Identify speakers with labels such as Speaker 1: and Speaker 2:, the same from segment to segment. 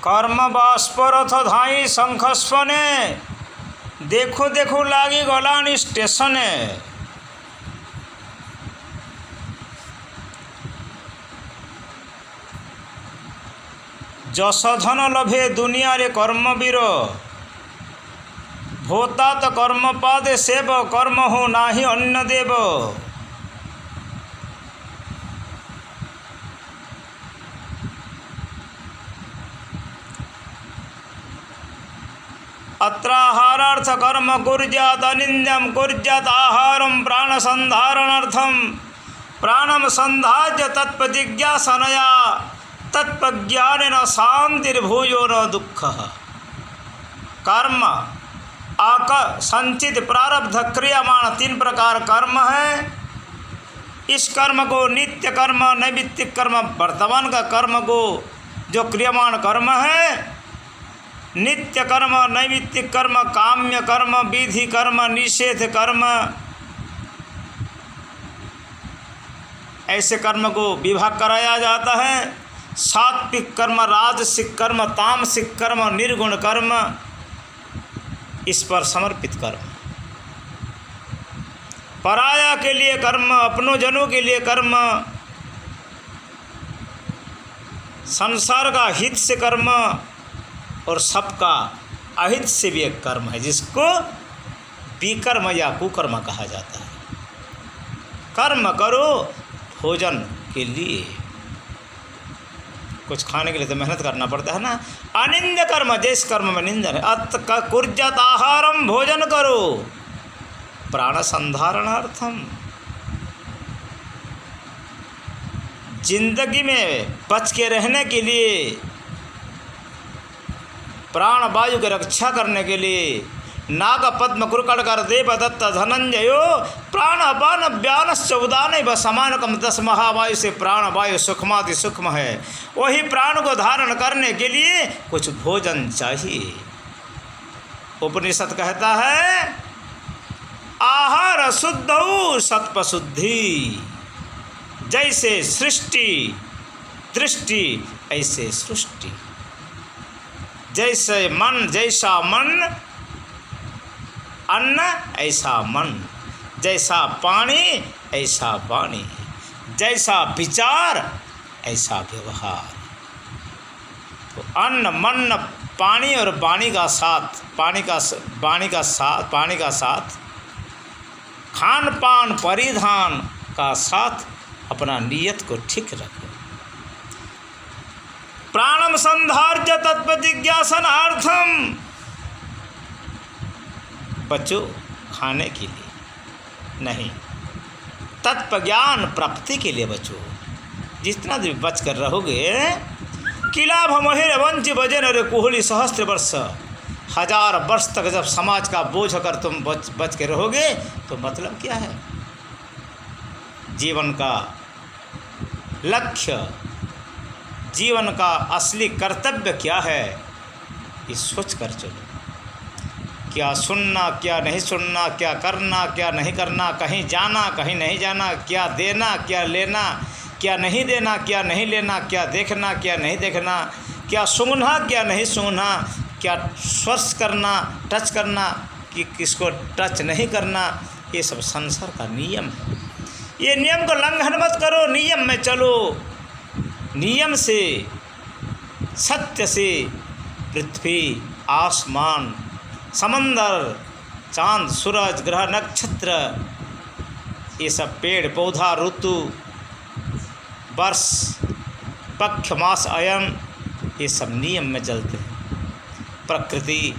Speaker 1: कर्म बाष्परथ धाई शंखस्वने देखो देखो लागी गलानी स्टेशने। जशधन लभे दुनिया रे कर्मवीर भोता तो कर्म पादे सेव कर्म हो नाही अन्य देव। अत्राहारार्थ कर्म कुर्यात् अनिन्द्यं कुर्यात् आहारं प्राणसंधारणार्थं प्राणं संधार्य तत्पजिज्ञासनया तत्पज्ञानेन शांतिर्भूयो न दुःखः। कर्म संचित प्रारब्ध क्रियामाण 3 प्रकार कर्म है। इस कर्म को नित्य कर्म, नैमित्तिक कर्म, वर्तमान का कर्म को जो क्रियमाण कर्म है, नित्य कर्म, नैमित्तिक कर्म, काम्य कर्म, विधि कर्म, निषेध कर्म, ऐसे कर्म को विभाग कराया जाता है। सात्विक कर्म, राजसिक कर्म, तामसिक कर्म, निर्गुण कर्म, इस पर समर्पित कर्म। पराया के लिए कर्म, अपनों जनों के लिए कर्म, संसार का हित से कर्म और सबका अहित से भी एक कर्म है, जिसको विकर्म या कुकर्म कहा जाता है। कर्म करो भोजन के लिए, कुछ खाने के लिए तो मेहनत करना पड़ता है ना। अनिंद कर्म, जिस कर्म में निंदन है। अत कुर्जत आहारम, भोजन करो प्राण संधारणार्थम, जिंदगी में बच के रहने के लिए, प्राण वायु की रक्षा करने के लिए। नाग पद्म कुरकड़ कर देव दत्त धनंजयो प्राण अपान व्यानश्च उदान व समानकम 10 महावायु से प्राण वायु सूक्ष्माति सूक्ष्म है। वही प्राण को धारण करने के लिए कुछ भोजन चाहिए। उपनिषद कहता है आहार शुद्धौ सत्पशुद्धि, जैसे सृष्टि दृष्टि ऐसे सृष्टि, जैसे मन जैसा मन, अन्न ऐसा मन, जैसा पानी ऐसा वाणी, जैसा विचार ऐसा व्यवहार। तो अन्न मन पानी और वाणी का साथ, पानी का साथ खान पान परिधान का साथ अपना नियत को ठीक रखो। प्राणम संधार्य तत्पजिज्ञासनार्थम, बचो खाने के लिए नहीं, तत्पज्ञान प्राप्ति के लिए बचो। जितना देर बच कर रहोगे, किला भमहिर वंच भजन रे कुहली सहस्त्र वर्ष, 1000 वर्ष तक जब समाज का बोझ अगर तुम बच के रहोगे तो मतलब क्या है? जीवन का लक्ष्य, जीवन का असली कर्तव्य क्या है, ये सोच कर चलो। क्या सुनना, क्या नहीं सुनना, क्या करना, क्या नहीं करना, कहीं जाना, कहीं नहीं जाना, क्या देना, क्या लेना, क्या नहीं देना, क्या नहीं लेना, क्या देखना, क्या नहीं देखना, क्या सूंघना, क्या नहीं सूंघना, क्या स्पर्श करना, टच करना, कि किसको टच नहीं करना, ये सब संसार का नियम है। ये नियम को लंघन मत करो, नियम में चलो। नियम से, सत्य से पृथ्वी, आसमान, समंदर, चांद, सूरज, ग्रह, नक्षत्र, ये सब पेड़ पौधा, ऋतु, वर्ष, पक्ष, मास, अयन, ये सब नियम में चलते हैं। प्रकृति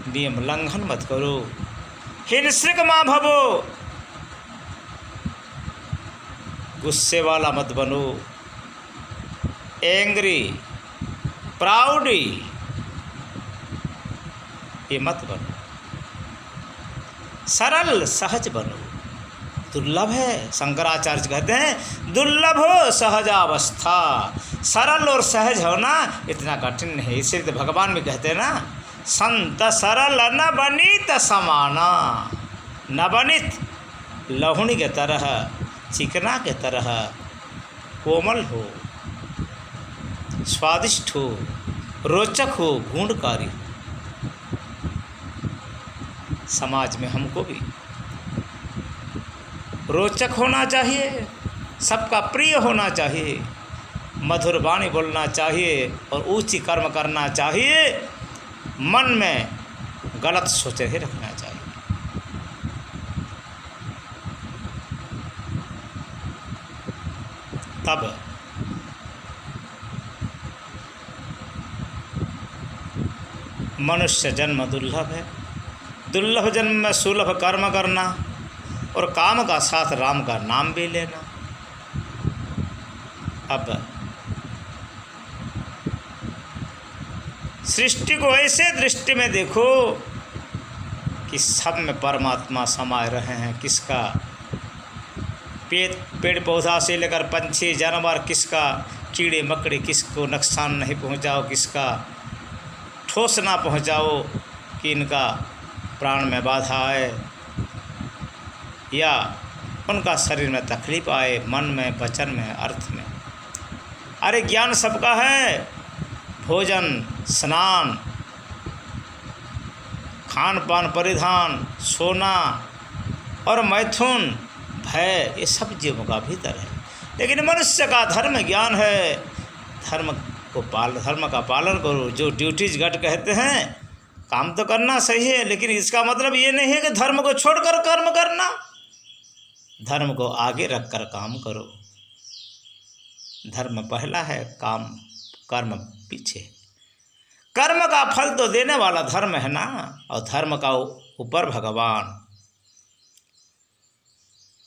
Speaker 1: नियम लंघन मत करो। हिंसक माँ भवो, गुस्से वाला मत बनो। एंग्री, प्राउडी, ये मत बनो। सरल सहज बनो। दुर्लभ है, शंकराचार्य कहते हैं दुर्लभ हो सहजावस्था। सरल और सहज होना इतना कठिन नहीं। इसलिए तो भगवान भी कहते हैं ना, संत सरल न बनित समाना। न बनित लहुणी के तरह, चिकना के तरह कोमल हो। स्वादिष्ट हो, रोचक हो, गुणकारी हो। समाज में हमको भी रोचक होना चाहिए, सबका प्रिय होना चाहिए, मधुर वाणी बोलना चाहिए और ऊंची कर्म करना चाहिए। मन में गलत सोच ही रखना चाहिए। तब मनुष्य जन्म दुर्लभ है। दुर्लभ जन्म में सुलभ कर्म करना और काम का साथ राम का नाम भी लेना। अब सृष्टि को ऐसे दृष्टि में देखो कि सब में परमात्मा समाये रहे हैं। किसका पेड़ पौधा से लेकर पंछी जानवर, किसका कीड़े मकड़े किसको नुकसान नहीं पहुंचाओ, किसका ठोस ना पहुंचाओ कि इनका प्राण में बाधा आए या उनका शरीर में तकलीफ आए, मन में, वचन में, अर्थ में। अरे ज्ञान सबका है। भोजन, स्नान, खान पान, परिधान, सोना और मैथुन, भय, ये सब जीवों का भीतर है। लेकिन मनुष्य का धर्म ज्ञान है। धर्म का पालन करो। जो ड्यूटीज गट कहते हैं, काम तो करना सही है, लेकिन इसका मतलब ये नहीं है कि धर्म को छोड़कर कर्म करना। धर्म को आगे रखकर काम करो। धर्म पहला है, कर्म पीछे। कर्म का फल तो देने वाला धर्म है ना, और धर्म का ऊपर भगवान।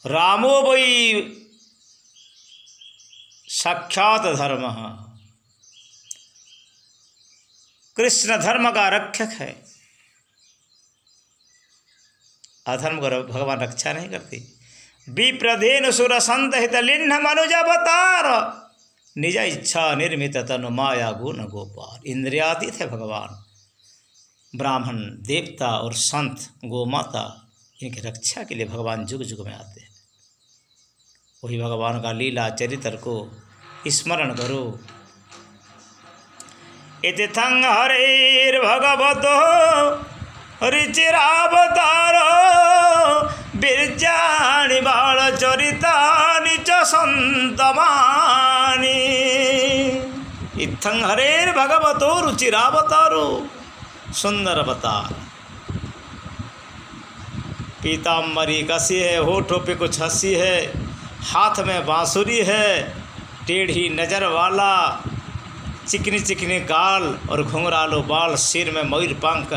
Speaker 1: रामो वै साक्षात धर्म। कृष्ण धर्म का रक्षक है। अधर्म को भगवान रक्षा नहीं करती। विप्रधेनु सुर संत हित लिन्ह मनुज अवतार, निज इच्छा निर्मित तनु माया गुण गोपाल। इंद्रियातीत है भगवान। ब्राह्मण, देवता और संत, गोमाता, इनकी रक्षा के लिए भगवान जुग जुग में आते हैं। वही भगवान का लीला चरित्र को स्मरण करो। इतिथं हरेर्भगवतो ऋचिरावतारो बिरजाणि बालचरितानि च सन्तमानि। इत्थं हरेर्भगवतो रुचिरावतारो, सुंदर अवतार। पीताम्बरी कसी है, होठों पे कुछ हंसी है, हाथ में बांसुरी है, टेढ़ी नज़र वाला, चिकनी चिकनी गाल और घुंघरालो बाल, सिर में मयूर पंख,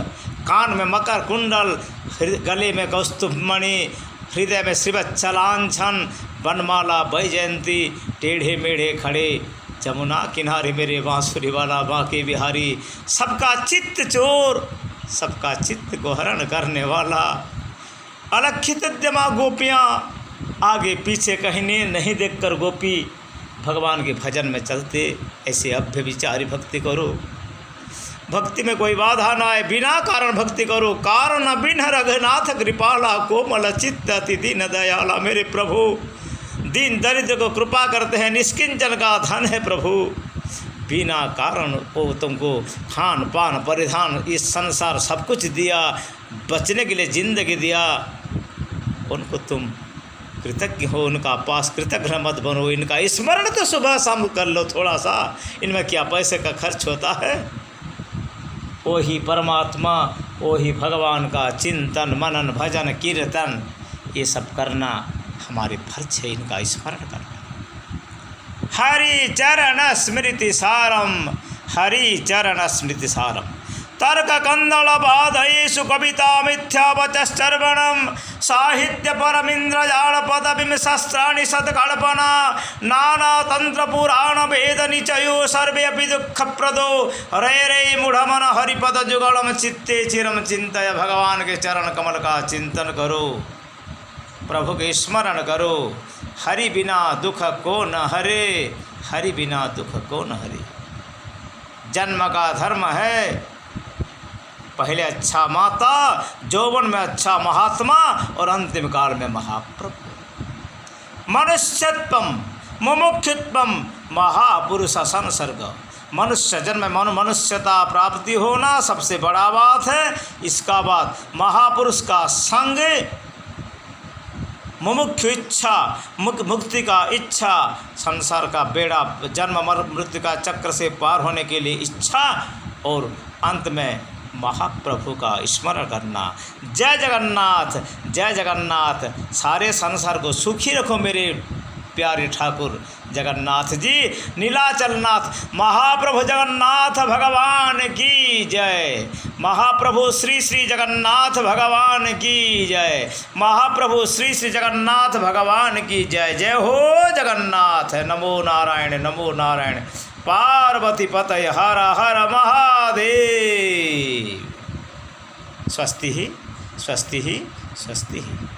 Speaker 1: कान में मकर कुंडल, गले में कौस्तुभ मणि, हृदय में श्रीवत्सलांछन, वनमाला वैजयंती, टेढ़े मेढ़े खड़े जमुना किनारे मेरे बांसुरी वाला बांके बिहारी। सबका चित्त चोर, सबका चित्त को हरण करने वाला। अलक्षित दिमा गोपियाँ, आगे पीछे कहीं नहीं देखकर गोपी भगवान के भजन में चलते। ऐसे अभ्य विचारी भक्ति करो। भक्ति में कोई बाधा ना आए, बिना कारण भक्ति करो। कारण बिन रघुनाथ कृपाला, कोमल चित्त अति दीन दयाला। मेरे प्रभु दीन दरिद्र को कृपा करते हैं, निष्किंचन का धन है प्रभु। बिना कारण वो तुमको खान पान परिधान, इस संसार सब कुछ दिया, बचने के लिए जिंदगी दिया। उनको तुम कृतज्ञ हो, उनका पास कृतज्ञ मत बनो। इनका स्मरण तो सुबह शाम कर लो थोड़ा सा। इनमें क्या पैसे का खर्च होता है। वही परमात्मा, वही भगवान का चिंतन, मनन, भजन, कीर्तन, ये सब करना हमारे फर्ज है। इनका स्मरण करना। हरि चरण स्मृति सारम, हरि चरण स्मृति सारम। तर्क कंदल बाधयेषु कविता मिथ्या वचश्चर्वणम, साहित्य परमिंद्रजाल पदविम शस्त्राणि सत्कल्पना, नाना तंत्र पुराण वेद निचयो सर्वे अपि दुःखप्रदो। रे रे मूढ़मन हरिपद जुगलम चित्ते चिरम चिंतय। भगवान के चरण कमल का चिंतन करो, प्रभु के स्मरण करो। हरि बिना दुख को न हरे, हरि बिना दुख को न हरे। जन्म का धर्म है, पहले अच्छा माता, यौवन में अच्छा महात्मा और अंतिम काल में महाप्रभु। मनुष्यत्वम मुमुक्षुत्वम महापुरुष संसर्ग। मनुष्य जन्म मनुष्यता प्राप्ति होना सबसे बड़ा बात है। इसका बाद महापुरुष का संग, मुमुक्षु इच्छा, मुक्ति का इच्छा, संसार का बेड़ा जन्म मृत्यु का चक्र से पार होने के लिए इच्छा, और अंत में महाप्रभु का स्मरण करना। जय जगन्नाथ, जय जगन्नाथ। सारे संसार को सुखी रखो मेरे प्यारे ठाकुर जगन्नाथ जी। नीलाचलनाथ महाप्रभु जगन्नाथ भगवान की जय। महाप्रभु श्री श्री जगन्नाथ भगवान की जय। महाप्रभु श्री श्री जगन्नाथ भगवान की जय। जय हो जगन्नाथ। नमो नारायण, नमो नारायण। पार्वती पतये हर हर महादेव। स्वस्ति ही, स्वस्ति ही, स्वस्ति ही।